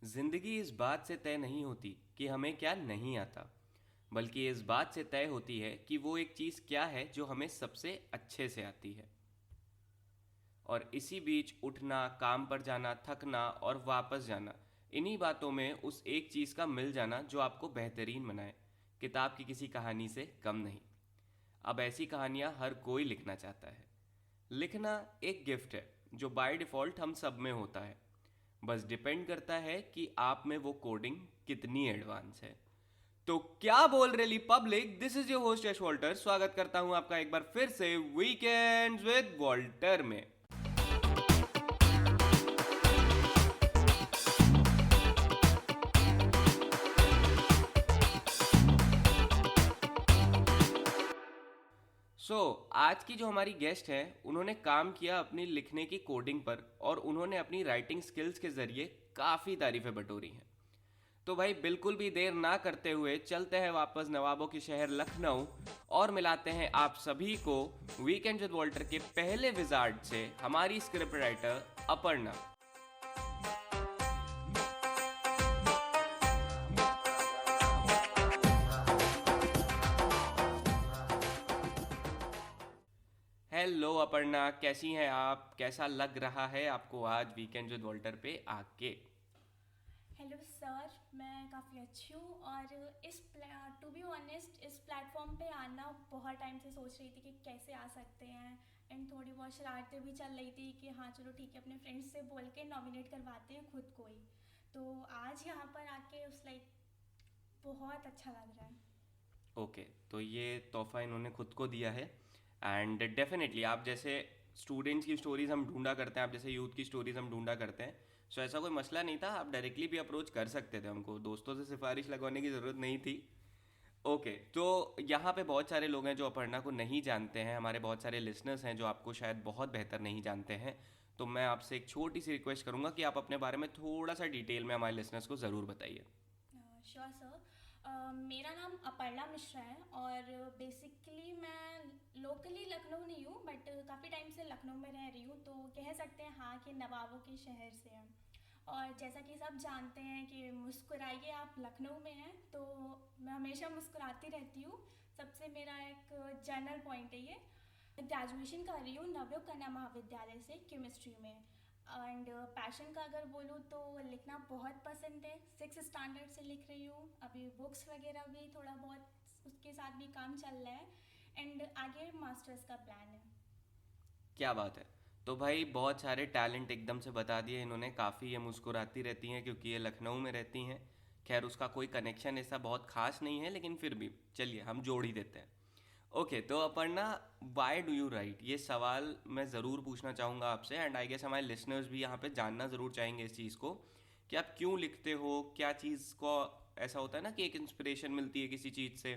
जिंदगी इस बात से तय नहीं होती कि हमें क्या नहीं आता, बल्कि इस बात से तय होती है कि वो एक चीज़ क्या है जो हमें सबसे अच्छे से आती है। और इसी बीच उठना, काम पर जाना, थकना और वापस जाना, इन्हीं बातों में उस एक चीज़ का मिल जाना जो आपको बेहतरीन बनाए, किताब की किसी कहानी से कम नहीं। अब ऐसी कहानियाँ हर कोई लिखना चाहता है। लिखना एक गिफ्ट है जो बाय डिफ़ॉल्ट हम सब में होता है। बस डिपेंड करता है कि आप में वो कोडिंग कितनी एडवांस है। तो क्या बोल रही public, this is your host Yash Walter. स्वागत करता हूं आपका एक बार फिर से वीकेंड्स विद वॉल्टर में। आज की जो हमारी गेस्ट है, उन्होंने काम किया अपनी लिखने की कोडिंग पर और उन्होंने अपनी राइटिंग स्किल्स के जरिए काफ़ी तारीफें बटोरी हैं। तो भाई बिल्कुल भी देर ना करते हुए चलते हैं वापस नवाबों के शहर लखनऊ और मिलाते हैं आप सभी को वीकेंड विद वॉल्टर के पहले विजार्ड से, हमारी script writer Aparna. Hello Aparna, कैसी हैं आप? कैसा लग रहा है आपको आज वीकेंड विद वॉल्टर पे आके? हेलो सर, मैं काफ़ी अच्छी हूँ और इस टू बी ऑनेस्ट इस प्लेटफॉर्म पे आना बहुत टाइम से सोच रही थी कि कैसे आ सकते हैं। एंड थोड़ी बहुत शरारतें भी चल रही थी कि हाँ चलो ठीक है, अपने फ्रेंड्स से बोल के नॉमिनेट करवाते हैं खुद को ही। तो आज यहाँ पर आके उस लाइक बहुत अच्छा लग रहा है। ओके, तो ये तोहफा इन्होंने खुद को दिया है। एंड डेफिनेटली आप जैसे स्टूडेंट्स की स्टोरीज हम ढूंढा करते हैं, आप जैसे यूथ की स्टोरीज हम ढूंढा करते हैं। सो ऐसा कोई मसला नहीं था, आप डायरेक्टली भी अप्रोच कर सकते थे हमको, दोस्तों से सिफारिश लगवाने की ज़रूरत नहीं थी। ओके, तो यहाँ पे बहुत सारे लोग हैं जो अपर्णा को नहीं जानते हैं, हमारे बहुत सारे लिसनर्स हैं जो आपको शायद बहुत बेहतर नहीं जानते हैं। तो मैं आपसे एक छोटी सी रिक्वेस्ट करूंगा कि आप अपने बारे में थोड़ा सा डिटेल में हमारे लिसनर्स को ज़रूर बताइए। Sure sir. मेरा नाम अपर्णा मिश्रा है और बेसिकली मैं लोकली लखनऊ नहीं हूँ, बट काफ़ी टाइम से लखनऊ में रह रही हूँ, तो कह सकते हैं हाँ कि नवाबों के शहर से हैं। और जैसा कि सब जानते हैं कि मुस्कुराइए, आप लखनऊ में हैं, तो मैं हमेशा मुस्कुराती रहती हूँ। सबसे मेरा एक जनरल पॉइंट है ये। ग्रेजुएशन कर रही हूँ नवयुग कन्या महाविद्यालय से केमिस्ट्री में। एंड पैशन का अगर बोलूँ तो लिखना बहुत पसंद है, सिक्स स्टैंडर्ड से लिख रही हूँ। अभी बुक्स वगैरह भी थोड़ा बहुत उसके साथ भी काम चल रहा है। एंड आगे मास्टर्स का प्लान है। क्या बात है। तो भाई बहुत सारे टैलेंट एकदम से बता दिए इन्होंने। काफ़ी ये मुस्कुराती रहती हैं क्योंकि ये लखनऊ में रहती हैं। खैर उसका कोई कनेक्शन ऐसा बहुत खास नहीं है, लेकिन फिर भी चलिए हम जोड़ ही देते हैं। ओके, तो Aparna, why do you right, ये सवाल मैं ज़रूर पूछना चाहूँगा आपसे। एंड आई गेस हमारे लिसनर्स भी यहाँ पे जानना ज़रूर चाहेंगे इस चीज़ को कि आप क्यों लिखते हो, क्या चीज़ को। ऐसा होता है ना कि एक इंस्पिरेशन मिलती है किसी चीज़ से,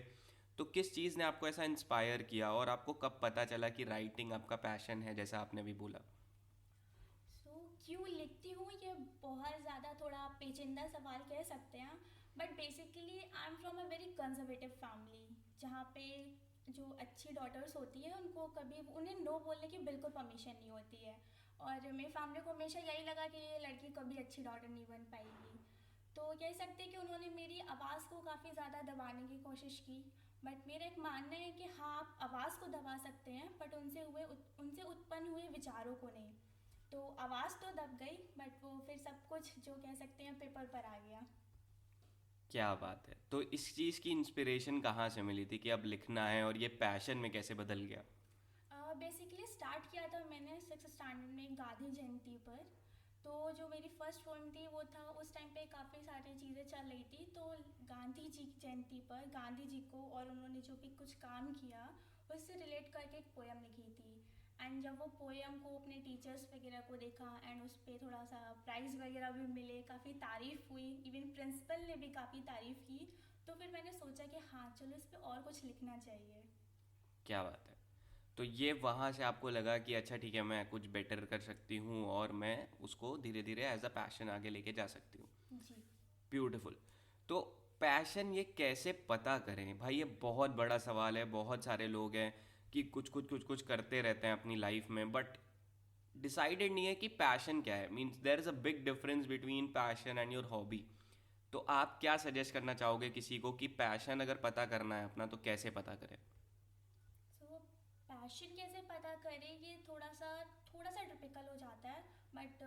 तो किस चीज़ ने आपको ऐसा इंस्पायर किया और आपको कब पता चला कि राइटिंग आपका पैशन है, जैसा आपने भी बोला? सो क्यों लिखती हूँ, ये बहुत ज़्यादा थोड़ा पेचीदा सवाल कह सकते हैं। But basically I am from a very conservative family, जहाँ पे जो अच्छी डॉटर्स होती है उनको कभी उन्हें नो बोलने की बिल्कुल परमिशन नहीं होती है। और मेरी फैमिली को हमेशा यही लगा कि ये लड़की कभी अच्छी डॉटर नहीं बन पाएगी। तो कह सकते हैं कि उन्होंने मेरी आवाज़ को काफ़ी ज़्यादा दबाने की कोशिश की। बट मेरा एक मानना है कि हाँ, आप आवाज़ को दबा सकते हैं बट उनसे उत्पन्न हुए विचारों को नहीं। तो आवाज़ तो दब गई, बट वो फिर सब कुछ जो कह सकते हैं पेपर पर आ गया। क्या बात है। तो इस चीज़ की इंस्पिरेशन कहाँ से मिली थी कि अब लिखना है, और ये पैशन में कैसे बदल गया? बेसिकली स्टार्ट किया था मैंने सिक्स स्टैंडर्ड में गांधी जयंती पर। तो जो मेरी फर्स्ट पोएम थी वो था, उस टाइम पे काफ़ी सारी चीज़ें चल रही थी, तो गांधी जी की जयंती पर गांधी जी को और उन्होंने जो भी कुछ काम किया उससे रिलेट करके एक पोएम लिखी थी। एंड जब वो पोएम को अपने टीचर्स वगैरह को देखा एंड उस पर थोड़ा सा प्राइज़ वगैरह भी मिले, काफ़ी तारीफ़ हुई, इवन प्रिंसिपल ने भी काफ़ी तारीफ़ की। तो फिर मैंने सोचा कि हाँ चलो इस पर और कुछ लिखना चाहिए। क्या बात है। तो ये वहाँ से आपको लगा कि अच्छा ठीक है, मैं कुछ बेटर कर सकती हूँ और मैं उसको धीरे धीरे एज अ पैशन आगे लेके जा सकती हूँ। जी। ब्यूटीफुल। तो पैशन ये कैसे पता करें भाई, ये बहुत बड़ा सवाल है। बहुत सारे लोग हैं कि कुछ कुछ कुछ कुछ करते रहते हैं अपनी लाइफ में, बट डिसाइडेड नहीं है कि पैशन क्या है, means there is a big difference between passion and your hobby. तो आप क्या सजेस्ट करना चाहोगे किसी को कि पैशन अगर पता करना है अपना तो कैसे पता करें? सो पैशन कैसे पता करें, ये थोड़ा सा टिपिकल हो जाता है, बट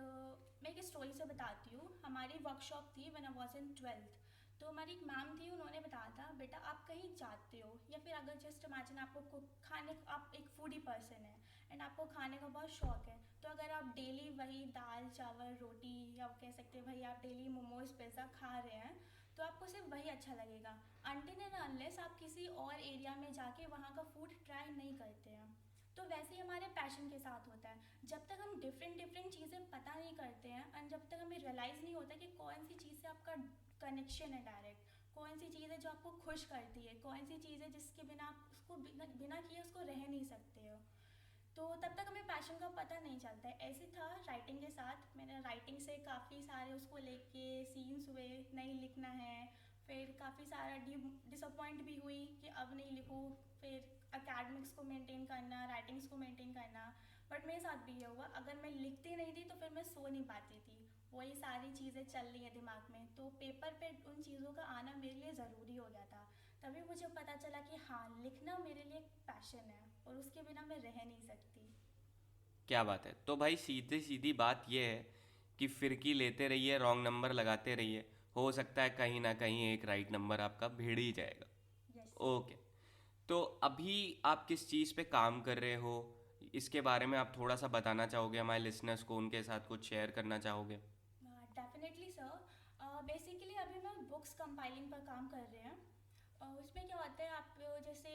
मैं एक स्टोरी से बताती हूँ। हमारी वर्कशॉप थी when I was in 12th। तो हमारी एक मैम थी, उन्होंने बताया था बेटा आप कहीं जाते हो या फिर अगर जस्ट इमेजिन आपको खाने, आप एक फूडी पर्सन है एंड आपको खाने का बहुत शौक है, तो अगर आप डेली वही दाल चावल रोटी, या कह सकते हैं भाई आप डेली मोमोज पिज़्ज़ा खा रहे हैं, तो आपको सिर्फ वही अच्छा लगेगा अनटिल एंड अनलेस आप किसी और एरिया में जाके वहाँ का फूड ट्राई नहीं करते हैं। तो वैसे ही हमारे पैशन के साथ होता है, जब तक हम डिफरेंट डिफरेंट चीज़ें पता नहीं करते हैं एंड जब तक हमें रियलाइज़ नहीं होता कि कौन सी चीज़ से आपका कनेक्शन है डायरेक्ट, कौन सी चीज़ है जो आपको खुश करती है, कौन सी चीज़ है जिसके बिना आप उसको बिना किए उसको रह नहीं सकते हो, तो तब तक हमें पैशन का पता नहीं चलता है। ऐसे था राइटिंग के साथ, मैंने राइटिंग से काफ़ी सारे उसको लेके सीन्स हुए, नहीं लिखना है, फिर काफ़ी सारा डिसअपॉइंट भी हुई कि अब नहीं लिखूँ, फिर अकेडमिक्स को मेंटेन करना, राइटिंग्स को मेंटेन करना। बट मेरे साथ भी ये हुआ, अगर मैं लिखती नहीं थी तो फिर मैं सो नहीं पाती थी, वही सारी चीज़ें चल रही है दिमाग में, तो पेपर पे उन चीज़ों का आना मेरे लिए ज़रूरी हो गया था। तभी मुझे पता चला कि हाँ, लिखना मेरे लिए एक पैशन है और उसके बिना मैं रह नहीं सकती। क्या बात है। तो भाई सीधी सीधी बात यह है कि फिरकी लेते रहिए, रॉन्ग नंबर लगाते रहिए, हो सकता है कहीं ना कहीं एक राइट नंबर आपका भिड़ ही जाएगा। यस। ओके। तो अभी आप किस चीज़ पे काम कर रहे हो, इसके बारे में आप थोड़ा सा बताना चाहोगे हमारे लिसनर्स को, उनके साथ कुछ शेयर करना चाहोगे? Definitely sir. बेसिकली अभी मैं बुक्स कंपाइलिंग पर काम कर रहे हैं। उसमें क्या होता है, आप जैसे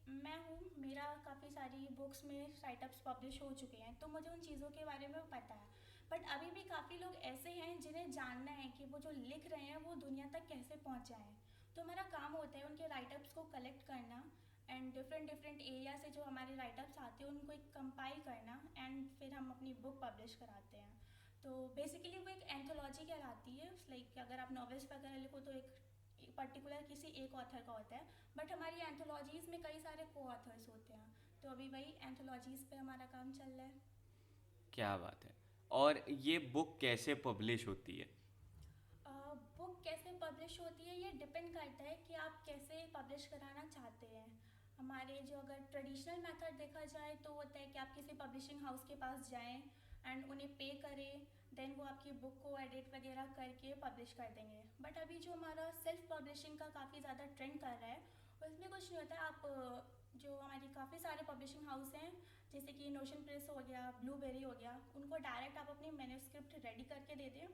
मैं हूँ, मेरा काफ़ी सारी बुक्स में राइटअप्स पब्लिश हो चुके हैं, तो मुझे उन चीज़ों के बारे में पता है। बट अभी भी काफ़ी लोग ऐसे हैं जिन्हें जानना है कि वो जो लिख रहे हैं वो दुनिया तक कैसे पहुँच जाएँ। तो हमारा काम होता है उनके राइटअप्स को कलेक्ट करना एंड डिफरेंट डिफरेंट एरिया से जो हमारे राइटअप्स आते हैं उनको एक कंपाइल करना एंड फिर हम अपनी बुक पब्लिश कराते हैं। तो बेसिकली वो एक एंथोलॉजी कहलाती है, लाइक अगर आप नॉवेल्स वगैरह लिखो तो एक पर्टिकुलर किसी एक ऑथर का होता है, बट हमारी एंथोलॉजीज़ में कई सारे को ऑथर्स होते हैं, तो अभी वही एंथोलॉजीज़ पे हमारा काम चल रहा है। क्या बात है। और ये बुक कैसे पब्लिश होती है? बुक कैसे पब्लिश होती है ये डिपेंड करता है कि आप कैसे पब्लिश कराना चाहते हैं। हमारे जो अगर ट्रेडिशनल मेथड देखा जाए तो होता है कि आप किसी पब्लिशिंग हाउस के पास जाएं एंड उन्हें पे करें, देन वो आपकी बुक को एडिट वगैरह करके पब्लिश कर देंगे। बट अभी जो हमारा सेल्फ पब्लिशिंग का काफ़ी ज़्यादा ट्रेंड कर रहा है, उसमें कुछ नहीं होता है। आप जो हमारी काफ़ी सारे पब्लिशिंग हाउस हैं, जैसे कि नोशन प्रेस हो गया, ब्लूबेरी हो गया, उनको डायरेक्ट आप अपनी मैन्युस्क्रिप्ट रेडी करके दे दें,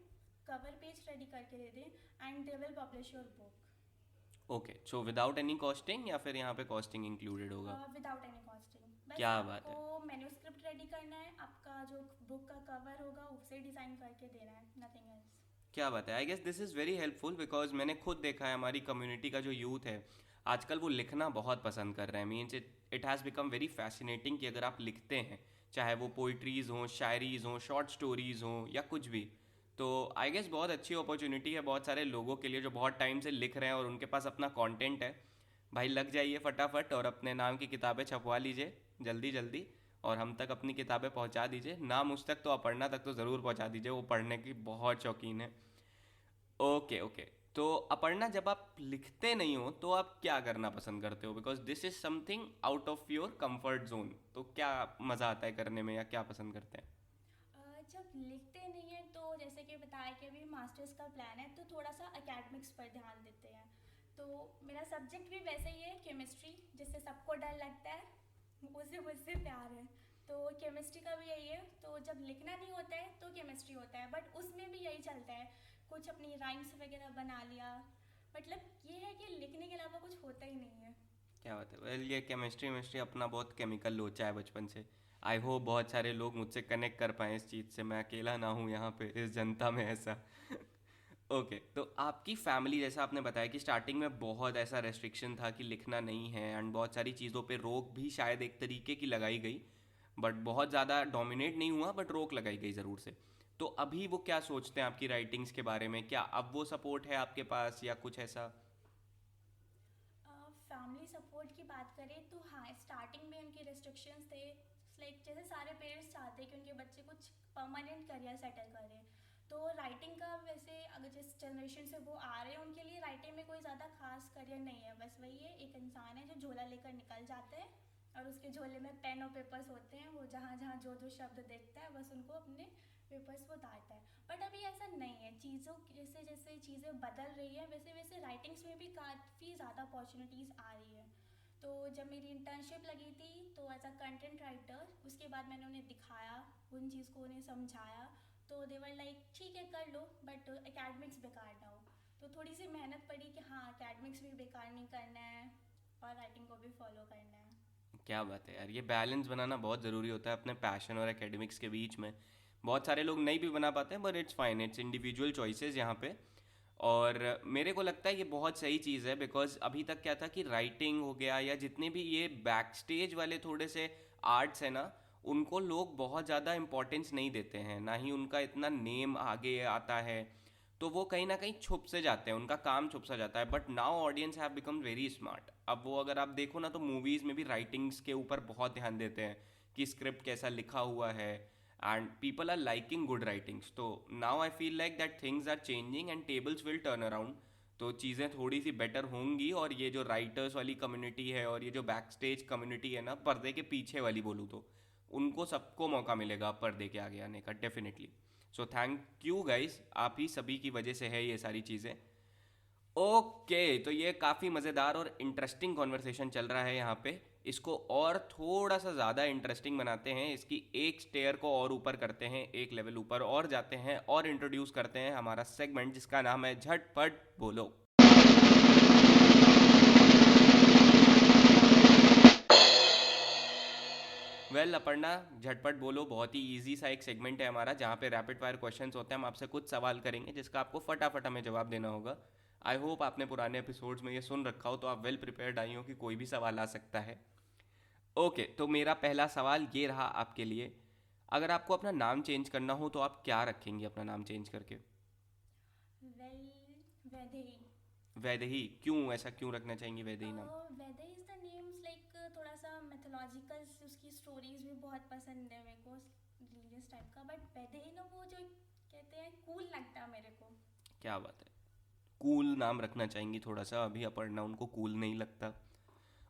कवर पेज रेडी करके दे दें and they will publish your book okay, so without any costing या फिर यहाँ पे कॉस्टिंग इंक्लूडेड होगा? Without any costing. बस क्या बात आपको है। मैन्युस्क्रिप्ट रेडी करना है, आपका जो बुक का कवर होगा उसे डिज़ाइन करके देना है, नथिंग एल्स। क्या बात है। I guess this is very helpful because मैंने खुद देखा है हमारी कम्युनिटी का जो यूथ है आजकल वो लिखना बहुत पसंद कर रहे हैं। Means it it has become very fascinating कि अगर आप लिखते हैं, चाहे वो पोइट्रीज़ हों, शायरीज़ हों, शॉर्ट स्टोरीज़ हों या कुछ भी, तो आई गेस बहुत अच्छी अपॉर्चुनिटी है बहुत सारे लोगों के लिए जो बहुत टाइम से लिख रहे हैं और उनके पास अपना कंटेंट है। भाई लग जाइए फटाफट और अपने नाम की किताबें छपवा लीजिए जल्दी जल्दी, और हम तक अपनी किताबें पहुंचा दीजिए। ना मुझ तक तो अपर्णा तक तो ज़रूर पहुंचा दीजिए, वो पढ़ने की बहुत शौकीन है। Okay okay. तो अपर्णा जब आप लिखते नहीं हो तो आप क्या करना पसंद करते हो? Because this is something out of your comfort zone, तो क्या मज़ा आता है करने में या क्या पसंद करते हैं? जब लिखते नहीं हैं तो जैसे कि बताया कि अभी मास्टर्स का प्लान है, तो थोड़ा सा एकेडमिक्स पर ध्यान देते हैं। तो मेरा सब्जेक्ट भी वैसे ही है, केमिस्ट्री, जिससे सबको डर लगता है, उसे मुझसे प्यार है। तो केमिस्ट्री का भी यही है, तो जब लिखना नहीं होता है तो केमिस्ट्री होता है, बट उसमें भी यही चलता है, कुछ अपनी राइम्स वगैरह बना लिया। मतलब ये है कि लिखने के अलावा कुछ होता ही नहीं है। क्या बात है। वेल ये केमिस्ट्री मिस्ट्री अपना बहुत केमिकल लोचा है बचपन से। आई होप बहुत सारे लोग मुझसे कनेक्ट कर पाएँ इस चीज़ से, मैं अकेला ना हूँ यहाँ पे इस जनता में ऐसा। ओके तो आपकी फैमिली, जैसा आपने बताया कि स्टार्टिंग में बहुत ऐसा रेस्ट्रिक्शन था कि लिखना नहीं है एंड बहुत सारी चीज़ों पे रोक भी शायद एक तरीके की लगाई गई, बट बहुत ज़्यादा डोमिनेट नहीं हुआ, बट रोक लगाई गई ज़रूर से। तो अभी वो क्या सोचते हैं आपकी राइटिंग्स के बारे में? क्या अब वो सपोर्ट है आपके पास या कुछ ऐसा? फैमिली सपोर्ट की बात करें तो हाँ, स्टार्टिंग में उनके रिस्ट्रिक्शंस थे, लाइक जैसे सारे पेरेंट्स चाहते हैं कि उनके बच्चे कुछ परमानेंट करियर सेटल करें, तो राइटिंग का वैसे अगर जिस जनरेशन से वो आ रहे हैं उनके लिए राइटिंग में कोई ज़्यादा खास करियर नहीं है। बस वही है, एक इंसान है जो झोला लेकर निकल जाता है और उसके झोले में पेन और पेपर्स होते हैं, वो जहाँ जहाँ जो जो शब्द देखता है बस उनको अपने पेपर्स वो उतारता है। बट अभी ऐसा नहीं है, चीज़ों जैसे जैसे चीज़ें बदल रही है वैसे वैसे राइटिंग्स में भी काफ़ी ज़्यादा अपॉर्चुनिटीज़ आ रही है। तो जब मेरी इंटर्नशिप लगी थी तो एज अ कंटेंट राइटर, उसके बाद मैंने उन्हें दिखाया, उन चीज़ को उन्हें समझाया, तो दे वर लाइक ठीक है कर लो बट एकेडमिक्स बेकार ना हो। तो थोड़ी सी मेहनत पड़ी कि हाँ एकेडमिक्स भी बेकार नहीं करना है और राइटिंग को भी फॉलो करना है। क्या बात है यार, ये बैलेंस बनाना बहुत ज़रूरी होता है अपने पैशन और एकेडमिक्स के बीच में। बहुत सारे लोग नहीं भी बना पाते हैं, but it's fine, it's individual choices यहाँ पे। और मेरे को लगता है ये बहुत सही चीज़ है, बिकॉज अभी तक क्या था कि राइटिंग हो गया या जितने भी ये बैक स्टेज वाले थोड़े से आर्ट्स है ना, उनको लोग बहुत ज़्यादा इम्पोर्टेंस नहीं देते हैं, ना ही उनका इतना नेम आगे आता है। तो वो कहीं ना कहीं छुप से जाते हैं, उनका काम छुप सा जाता है। But now audience have become very smart. अब वो अगर आप देखो ना तो मूवीज़ में भी राइटिंग्स के ऊपर बहुत ध्यान देते हैं कि स्क्रिप्ट कैसा लिखा हुआ है, and people are liking good writings. तो now I feel like that things are changing and tables will turn around. तो चीज़ें थोड़ी सी बेटर होंगी, और ये जो राइटर्स वाली कम्युनिटी है और ये जो बैक स्टेज कम्युनिटी है ना, पर्दे के पीछे वाली बोलूँ तो, उनको सबको मौका मिलेगा पर्दे के आगे आने का, definitely. So thank you guys, आप ही सभी की वजह से है ये सारी चीज़ें। ओके, तो ये काफ़ी मज़ेदार और इंटरेस्टिंग कॉन्वर्सेशन चल रहा है यहाँ पे। इसको और थोड़ा सा ज़्यादा इंटरेस्टिंग बनाते हैं, इसकी एक स्टेयर को और ऊपर करते हैं, एक लेवल ऊपर और जाते हैं, और इंट्रोड्यूस करते हैं हमारा सेगमेंट जिसका नाम है झटपट बोलो। अपर्णा, झटपट बोलो बहुत ही इजी सा एक सेगमेंट है हमारा, जहाँ पे रैपिड फायर क्वेश्चंस होते हैं। हम आपसे कुछ सवाल करेंगे जिसका आपको फटाफट हमें जवाब देना होगा। आई होप आपने पुराने एपिसोड्स में ये सुन रखा हो, तो आप वेल प्रिपेयर्ड आई हो कि कोई भी सवाल आ सकता है। ओके, तो मेरा पहला सवाल ये रहा आपके लिए। अगर आपको अपना नाम चेंज करना हो तो आप क्या रखेंगे अपना नाम चेंज करके? वेल, वैदेही। वैदेही, क्यों, ऐसा क्यों रखना चाहेंगे वैदेही नाम? Vaidehi is the names like थोड़ा सा मैथोलॉजिकल, उसकी स्टोरीज भी बहुत पसंद है मेरे को, रिलीजियस टाइप का। बट वैदेही ना वो जो कहते हैं कूल लगता है मेरे को। क्या बात है, कूल नाम रखना चाहेंगी थोड़ा सा। अभी अपर्णा उनको कूल नहीं लगता।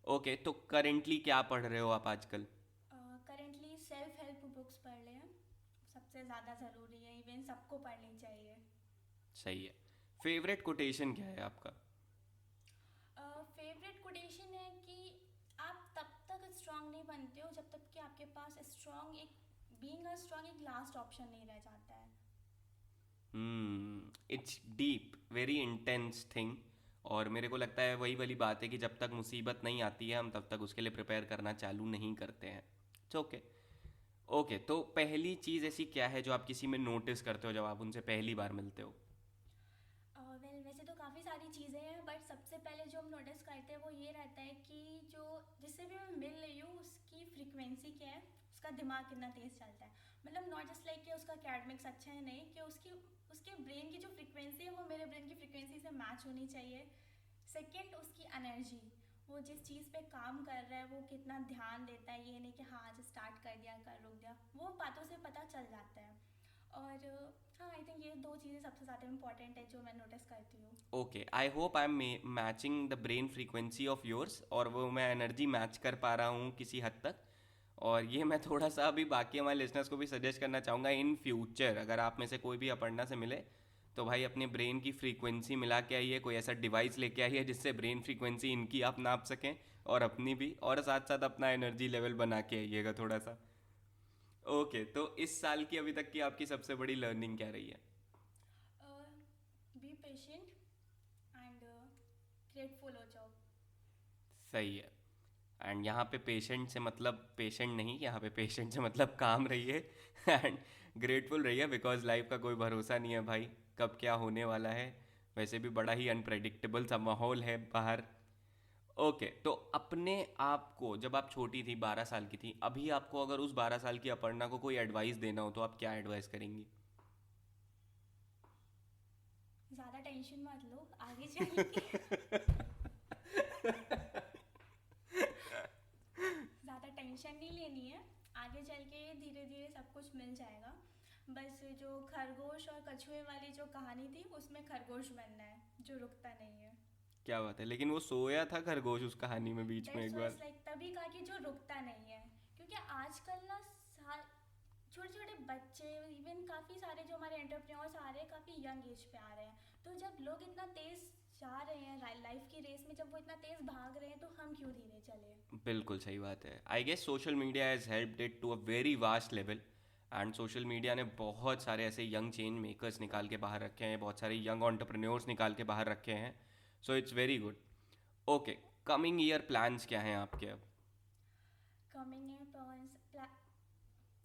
ओके, तो करेंटली क्या पढ़ रहे हो आप आजकल? करेंटली सेल्फ हेल्प बुक्स पढ़ रहे हैं, सबसे ज़्यादा ज़रूरी है, इवन सबको पढ़नी चाहिए। सही है। फेवरेट कोटेशन क्या है आपका? फेवरेट कोटेशन है कि आप तब तक स्ट्रांग नहीं बनते हो जब तक कि आपके पास स्ट्रांग एक बीइंग अ स्ट्रांग एक लास्ट ऑप्शन नहीं रह जाता है। It's deep, very intense thing. और मेरे को लगता है वही वाली बात है कि जब तक मुसीबत नहीं आती है हम तब तक उसके लिए प्रिपेयर करना चालू नहीं करते हैं। It's okay. ओके, तो पहली चीज़ ऐसी क्या है जो आप किसी में नोटिस करते हो जब आप उनसे पहली बार मिलते हो? वेल वैसे तो काफ़ी सारी चीज़ें हैं, बट सबसे पहले जो हम नोटिस करते हैं वो ये रहता है कि जो जिससे भी मैं मिल रही हूँ उसकी फ्रीक्वेंसी क्या है, उसका दिमाग कितना तेज़ चलता है। मतलब नॉट जस्ट लाइक कि उसका अकेडमिक्स अच्छा है, नहीं कि उसकी उसके ब्रेन की जो फ्रीक्वेंसी है वो मेरे ब्रेन की फ्रीक्वेंसी से मैच होनी चाहिए। सेकेंड, उसकी एनर्जी, वो जिस चीज़ पे काम कर रहा है वो कितना ध्यान देता है, ये नहीं कि हाँ आज स्टार्ट कर दिया कर रुक दिया, वो बातों से पता चल जाता है। और हाँ आई थिंक ये दो चीज़ें सबसे ज़्यादा इंपॉर्टेंट है जो मैं नोटिस करती हूँ। Okay, I hope I am matching the brain frequency of yours, और वो मैं एनर्जी मैच कर पा रहा हूँ किसी हद तक। और ये मैं थोड़ा सा अभी बाकी हमारे लिसनर्स को भी सजेस्ट करना चाहूँगा, इन फ्यूचर अगर आप में से कोई भी अपर्णा से मिले तो भाई अपने ब्रेन की फ्रीक्वेंसी मिला के आइए, कोई ऐसा डिवाइस लेके आइए जिससे ब्रेन फ्रीक्वेंसी इनकी आप नाप सकें और अपनी भी, और साथ साथ अपना एनर्जी लेवल बना के आइएगा थोड़ा सा। ओके, तो इस साल की अभी तक की आपकी सबसे बड़ी लर्निंग क्या रही है? बी पेशेंट एंड ग्रेटफुल हो जाओ। सही है। एंड यहाँ पे पेशेंट से मतलब पेशेंट नहीं, यहाँ पे पेशेंट से मतलब काम रहिए एंड ग्रेटफुल रहिए, बिकॉज लाइफ का कोई भरोसा नहीं है भाई, कब क्या होने वाला है। वैसे भी बड़ा ही अनप्रेडिक्टेबल सा माहौल है बाहर। ओके, तो अपने आप को जब आप छोटी थी, 12 साल की थी, अभी आपको अगर उस 12 साल की अपर्णा को कोई एडवाइस देना हो तो आप क्या एडवाइस करेंगी? ज़्यादा टेंशन मत लो, आगे चल के ज़्यादा टेंशन नहीं लेनी है, आगे मिल जाएगा। बस जो खरगोश और कछुए वाली जो कहानी थी उसमें खरगोश बनना है जो रुकता नहीं है। क्या बात है, लेकिन वो सोया था खरगोश उस कहानी में बीच में दैट्स एक वाई बार। लाइक तभी कहा कि जो रुकता नहीं है, क्योंकि आजकल ना छोटे छोटे बच्चे, इवन काफ़ी सारे जो हमारे एंटरप्रेन्योर्स आ रहे हैं काफ़ी यंग एज पे आ रहे हैं, तो जब लोग इतना तेज़ जा रहे हैं लाइफ की रेस में, जब वो इतना तेज़ भाग रहे हैं तो हम क्यों धीरे चले। बिल्कुल सही बात है। I guess social media has helped it to a very vast level. And social media ने बहुत सारे ऐसे यंग चेंज मेकर्स निकाल के बाहर रखे हैं, बहुत सारे यंग एंटरप्रेन्योर्स निकाल के बाहर रखे हैं। So it's very good. Okay, coming year plans क्या हैं आपके अब? कमिंग है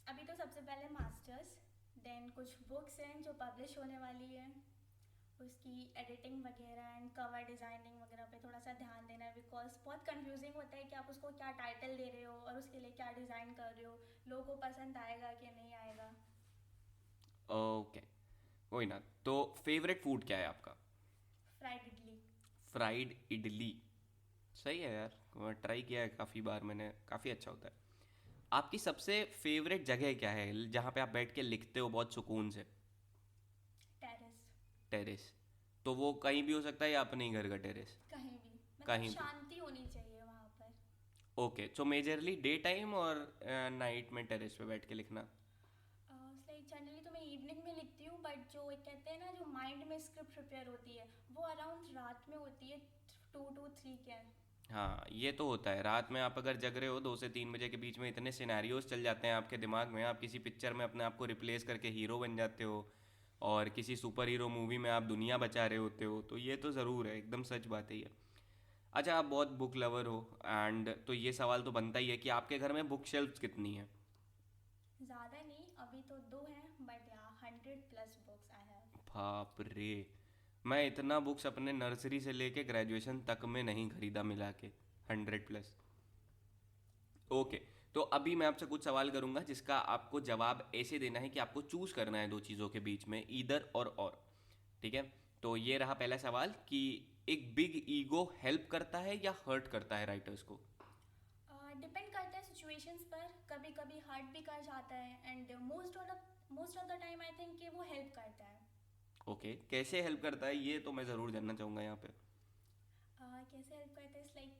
अभी तो सबसे पहले मास्टर्स, देन कुछ बुक्स हैं जो पब्लिश होने वाली है, उसकी एडिटिंग वगैरह एंड कवर डिज़ाइनिंग वगैरह पे थोड़ा सा ध्यान देना है, बिकॉज बहुत कंफ्यूजिंग होता है कि आप उसको क्या टाइटल दे रहे हो और उसके लिए क्या डिज़ाइन कर रहे हो, लोगों को पसंद आएगा कि नहीं आएगा। ओके, कोई ना। तो फेवरेट फूड क्या है आपका? फ्राइड इडली। फ्राइड इडली। सही है यार, मैं ट्राई किया है काफ़ी बार मैंने, काफ़ी अच्छा होता है। आपकी सबसे फेवरेट जगह क्या है जहाँ पे आप बैठ के लिखते हो बहुत सुकून से? टेरेस। टेरेस। तो वो कहीं भी हो सकता है या अपने ही घर का टेरेस? कहीं भी, मतलब कहीं भी। शांति होनी चाहिए वहाँ पर। ओके, सो मेजरली डे टाइम और नाइट में टेरेस पे बैठ के लिखना? लाइक जनरली तो मैं इवनिंग में लिखती हूँ, बट जो एक कहते हैं ना जो माइंड में स्क्रिप्ट प्रिपेयर होती है वो अराउंड रात में होती है, 2 to 3 के। हाँ, ये तो होता है। रात में आप अगर जग रहे हो 2 से 3 बजे के बीच में, इतने सिनेरियोज चल जाते हैं आपके दिमाग में, आप किसी पिक्चर में अपने आप को रिप्लेस करके हीरो बन जाते हो, और किसी सुपर हीरो मूवी में आप दुनिया बचा रहे होते हो। तो ये तो ज़रूर है, एकदम सच बात है ये। अच्छा, आप बहुत बुक लवर हो, एंड तो ये सवाल तो बनता ही है कि आपके घर में बुक शेल्फ्स कितनी है? ज़्यादा नहीं, अभी तो 2 हैं, बट या 100+ बुक्स आई हैव। बाप रे, मैं इतना बुक्स अपने नर्सरी से लेके ग्रेजुएशन तक में नहीं खरीदा मिला के। 100+। ओके, तो अभी मैं आपसे कुछ सवाल करूंगा जिसका आपको जवाब ऐसे देना है कि आपको चूज करना है दो चीज़ों के बीच में, ईदर और। ठीक है? तो ये रहा पहला सवाल कि एक बिग ईगो हेल्प करता है या हर्ट करता है राइटर्स को? डिपेंड करता है सिचुएशंस पर, कभी कभी हर्ट भी कर जाता है and most of the time I think कि वो हेल्प करता है। ओके, कैसे हेल्प करता है ये तो मैं ज़रूर जानना चाहूँगा यहाँ पे। कैसे हेल्प करता है, इट्स लाइक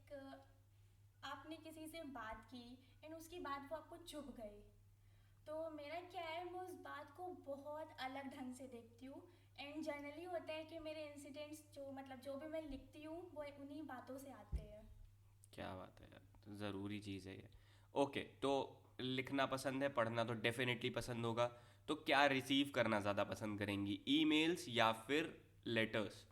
आपने किसी से बात की एंड उसकी बात वो आपको चुभ गई, तो मेरा क्या है, मैं उस बात को बहुत अलग ढंग से देखती हूँ। एंड जनरली होता है कि मेरे इंसिडेंट्स जो मतलब जो भी मैं लिखती हूँ वो उन्हीं बातों से आते हैं। क्या बात है यार, तो ज़रूरी चीज़ है ये। ओके, तो लिखना पसंद है, पढ़ना तो डेफिनेटली पसंद होगा। तो क्या रिसीव करना ज़्यादा पसंद करेंगी, ईमेल्स या फिर लेटर्स?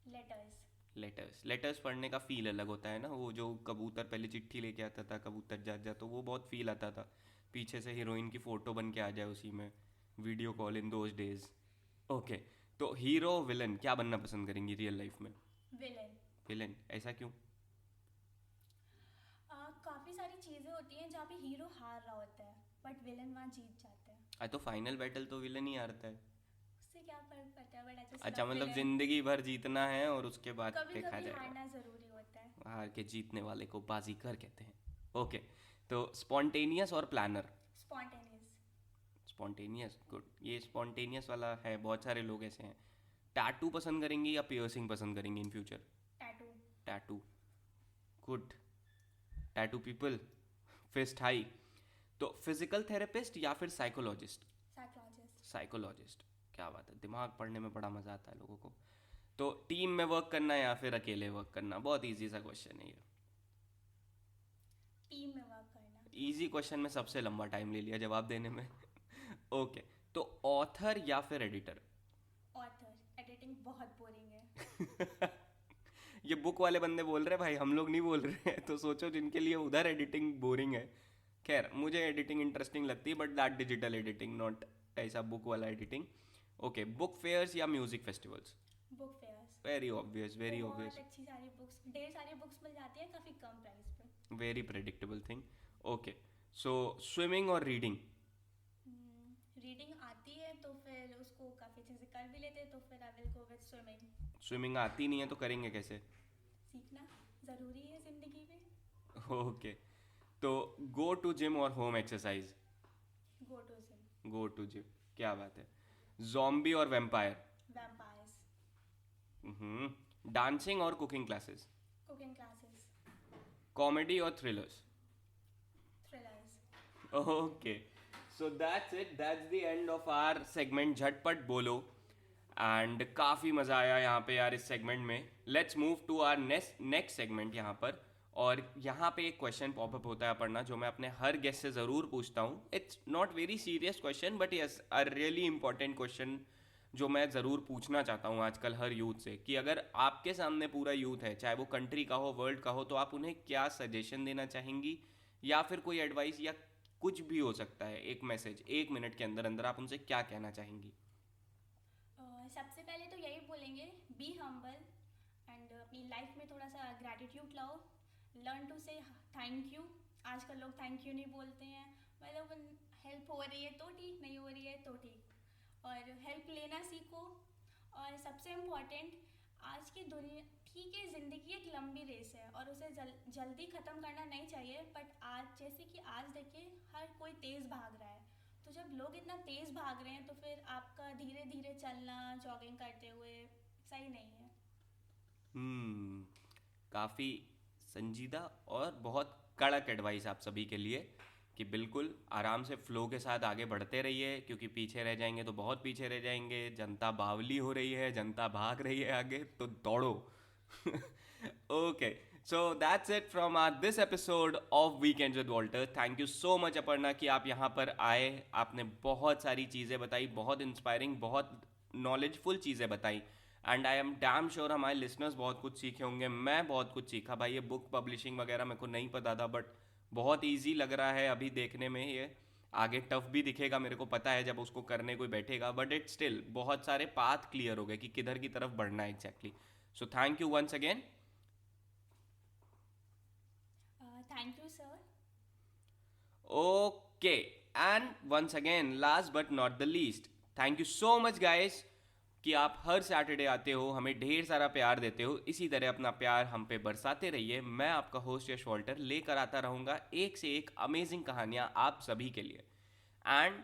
लेटर्स। लेटर्स। लेटर्स पढ़ने का फ़ील अलग होता है ना, वो जो कबूतर पहले चिट्ठी लेके आता था, कबूतर जा जा, तो वो बहुत फील आता था। पीछे से हीरोइन की फ़ोटो बन के आ जाए उसी में, video call in those days. Okay, तो हीरो विलन क्या बनना पसंद करेंगी रियल लाइफ में? विलेन। विलन, ऐसा क्यों? काफ़ी सारी चीज़ें होती हैं जहाँ पे हीरो हार रहा होता है बट विलेन वहाँ जीत जाता है। तो फाइनल बैटल तो विलन ही हारता है। उससे क्या फ़र्क पड़ता है, बट आई जस्ट अच्छा, लव मतलब विलेन। जिंदगी भर जीतना है और उसके बाद कभी देखा कभी जाएगा। हारना ज़रूरी होता है। हार के जीतने वाले को बाजीगर कहते हैं। ओके, तो स्पॉन्टेनियस और प्लानर? स्पॉन्टेनियस। Spontaneous, good. ये स्पॉन्टेनियस वाला है, बहुत सारे लोग ऐसे हैं। टैटू पसंद करेंगे या पियर्सिंग पसंद करेंगे in future? Tattoo. Tattoo, good. Tattoo people, fist high. तो फिजिकल थेरेपिस्ट या फिर साइकोलॉजिस्ट? साइकोलॉजिस्ट। साइकोलॉजिस्ट। क्या बात है, दिमाग पढ़ने में बड़ा मज़ा आता है लोगों को। तो टीम में वर्क करना या फिर अकेले वर्क करना? बहुत इजी सा क्वेश्चन है ये। टीम में वर्क करना। इजी क्वेश्चन में सबसे लंबा टाइम ले लिया जवाब देने में। ओके, तो ऑथर या फिर एडिटर? ऑथर। एडिटिंग बहुत बोरिंग है। ये बुक वाले बंदे बोल रहे हैं भाई, हम लोग नहीं बोल रहे हैं, तो सोचो जिनके लिए उधर एडिटिंग बोरिंग है। खैर, मुझे एडिटिंग इंटरेस्टिंग लगती है, but that digital editing, not ऐसा बुक वाला एडिटिंग। ओके, बुक फेयर्स या music festivals? Book fairs. Very obvious, very बहुत ऑब्वियस। अच्छी सारी बुक्स, ढेर सारी बुक्स मिल जाती है काफ़ी कम प्राइस पे। Very predictable thing. ओके, सो स्विमिंग और रीडिंग? रीडिंग आती है तो फिर उसको काफ़ी अच्छे से कर भी लेते हैं, तो फिर I will go with swimming. Swimming आती नहीं है तो करेंगे कैसे? सीखना ज़रूरी है ज़िंदगी में। ओके, तो गो टू जिम और home exercise? Go to gym. Go to gym, क्या बात है। जॉम्बी और वेम्पायर? वैम्पायर्स। डांसिंग और cooking classes? Cooking classes. Comedy और thrillers? Thrillers. Okay, so that's it, that's the end of our segment झटपट बोलो। And काफ़ी मज़ा आया यहाँ पे यार इस सेगमेंट में। Let's move to our next segment यहाँ पर। और यहाँ पे एक क्वेश्चन पॉपअप होता है पढ़ना, जो मैं अपने हर गेस्ट से ज़रूर पूछता हूँ। It's not very serious question, but yes a really important question, जो मैं ज़रूर पूछना चाहता हूँ आजकल हर यूथ से, कि अगर आपके सामने पूरा यूथ है, चाहे वो कंट्री का हो, वर्ल्ड का हो, तो आप उन्हें क्या सजेशन देना चाहेंगी, या फिर कोई एडवाइस, या कुछ भी हो सकता है, एक मैसेज 1 मिनट के अंदर अंदर आप उनसे क्या कहना चाहेंगी? सबसे पहले तो यही बोलेंगे, बी हम्बल एंड अपनी लाइफ में थोड़ा सा ग्रैटिट्यूड लाओ। लर्न टू से थैंक यू। आजकल लोग थैंक यू नहीं बोलते हैं, मतलब हेल्प हो रही है तो ठीक, नहीं हो रही है तो ठीक, और हेल्प लेना सीखो। और सबसे इम्पॉर्टेंट, आज की दुनिया, ठीक है ज़िंदगी एक लंबी रेस है और उसे जल्दी ख़त्म करना नहीं चाहिए, बट आज जैसे कि आज देखिए हर कोई तेज़ भाग रहा है, तो जब लोग इतना तेज़ भाग रहे हैं तो फिर आपका धीरे धीरे चलना, जॉगिंग करते हुए सही नहीं है। काफ़ी संजीदा और बहुत कड़क एडवाइस आप सभी के लिए, कि बिल्कुल आराम से फ्लो के साथ आगे बढ़ते रहिए, क्योंकि पीछे रह जाएंगे तो बहुत पीछे रह जाएंगे। जनता बावली हो रही है, जनता भाग रही है आगे, तो दौड़ो। Okay, so that's it from our this episode of weekends with Walter. Thank you so much Aparna कि आप यहाँ पर आए। आपने बहुत सारी चीज़ें बताई, बहुत इंस्पायरिंग, बहुत नॉलेजफुल चीज़ें बताई। And I am damn sure हमारे लिसनर्स बहुत कुछ सीखे होंगे। मैं बहुत कुछ सीखा भाई, ये बुक पब्लिशिंग वगैरह मेरे को नहीं पता था, बट बहुत ईजी लग रहा है अभी देखने में। ये आगे टफ भी दिखेगा, मेरे को पता है जब उसको करने कोई बैठेगा, बट इट स्टिल बहुत सारे पाथ क्लियर हो गए कि किधर की तरफ बढ़ना है exactly. So thank you once again. Thank you sir. Okay, and once again last but not the least, thank you so much guys कि आप हर सैटरडे आते हो, हमें ढेर सारा प्यार देते हो। इसी तरह अपना प्यार हम पे बरसाते रहिए। मैं आपका होस्ट यश वॉल्टर लेकर आता रहूँगा एक से एक अमेजिंग कहानियाँ आप सभी के लिए। एंड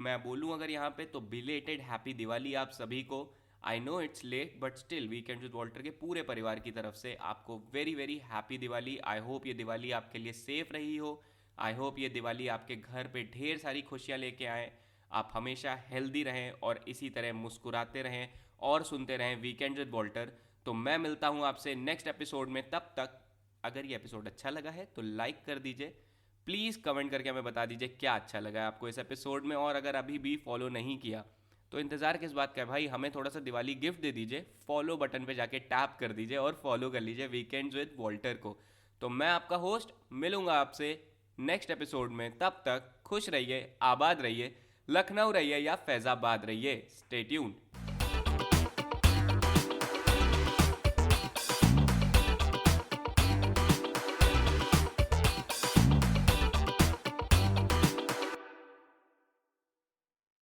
मैं बोलूँ अगर यहाँ पे, तो बिलेटेड हैप्पी दिवाली आप सभी को। I know it's late, but still weekend with Walter के पूरे परिवार की तरफ से आपको very very happy Diwali. I hope ये दिवाली आपके लिए सेफ रही हो। आई होप ये दिवाली आपके घर पे ढेर सारी खुशियाँ लेके आए। आप हमेशा हेल्दी रहें और इसी तरह मुस्कुराते रहें और सुनते रहें वीकेंड विद वॉल्टर। तो मैं मिलता हूँ आपसे नेक्स्ट एपिसोड में। तब तक अगर ये एपिसोड अच्छा लगा है तो लाइक कर दीजिए, प्लीज़ कमेंट करके हमें बता दीजिए क्या अच्छा लगा है आपको इस एपिसोड में। और अगर अभी भी फॉलो नहीं किया तो इंतज़ार किस बात का है भाई, हमें थोड़ा सा दिवाली गिफ्ट दे दीजिए। फॉलो बटन पे जाके टैप कर दीजिए और फॉलो कर लीजिए वीकेंड्स विद वॉल्टर को। तो मैं आपका होस्ट मिलूंगा आपसे नेक्स्ट एपिसोड में। तब तक खुश रहिए, आबाद रहिए, लखनऊ रहिए या फैज़ाबाद रहिए। Stay tuned.